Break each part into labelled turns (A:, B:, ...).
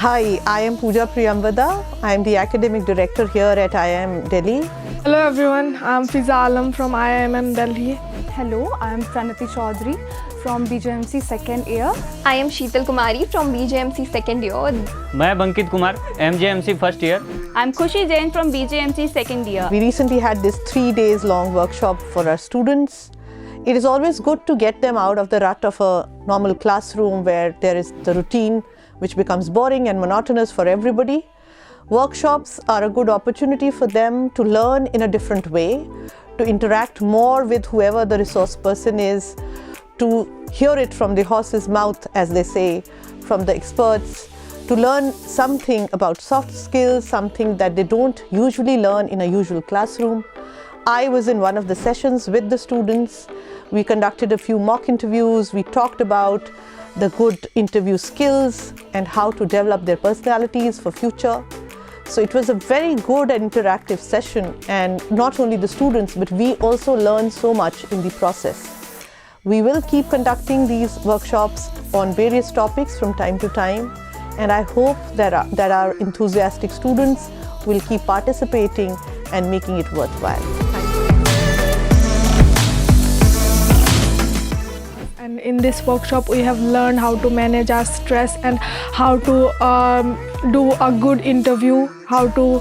A: Hi, I am Pooja Priyambada. I am the Academic Director here at IIM Delhi.
B: Hello everyone, I am Fiza Alam from IIMM Delhi.
C: Hello, I am Suniti Kharbanda from BJMC second year.
D: I am Sheetal Kumari from BJMC second year.
E: मैं बंकित Kumar MJMC first year.
C: I am Khushi Jain from BJMC second year.
A: We recently had this 3 days long workshop for our students. It is always good to get them out of the rut of a normal classroom where there is the routine which becomes boring and monotonous for everybody. Workshops are a good opportunity for them to learn in a different way, to interact more with whoever the resource person is, to hear it from the horse's mouth, as they say, from the experts, to learn something about soft skills, something that they don't usually learn in a usual classroom. I was in one of the sessions with the students. We conducted a few mock interviews. We talked about the good interview skills and how to develop their personalities for future. So it was a very good and interactive session, and not only the students, but we also learned so much in the process. We will keep conducting these workshops on various topics from time to time, and I hope that our enthusiastic students will keep participating and making it worthwhile. Thank you.
B: And in this workshop we have learned how to manage our stress and how to do a good interview, how to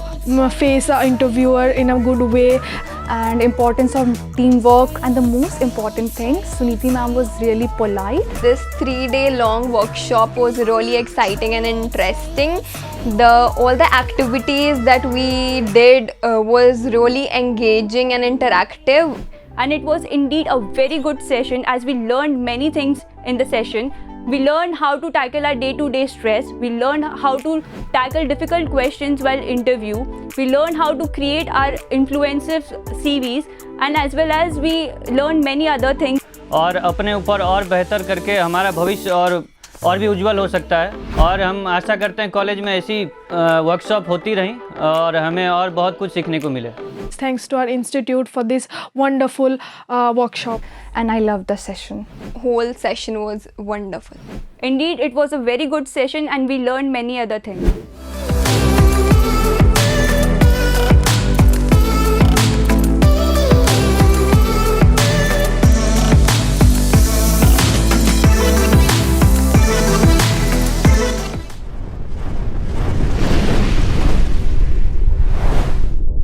B: face an interviewer in a good way,
C: And importance of teamwork, and the most important thing, Suniti ma'am was really polite.
D: This 3-day long workshop was really exciting and interesting. All the activities that we did was really engaging and interactive.
F: And it was indeed a very good session as we learned many things in the session. We learned how to tackle our day-to-day stress. We learned how to tackle difficult questions while interview. We learned how to create our influensive CVs, and as well as we learned many other things.
E: और अपने ऊपर और बेहतर करके हमारा भविष्य और भी उज्जवल हो सकता है, और हम आशा करते हैं कॉलेज में ऐसी वर्कशॉप होती रहें और हमें और बहुत कुछ सीखने को मिले.
B: Thanks to our institute for this wonderful workshop.
C: And I loved the session.
D: Whole session was wonderful.
F: Indeed, it was a very good session and we learned many other things.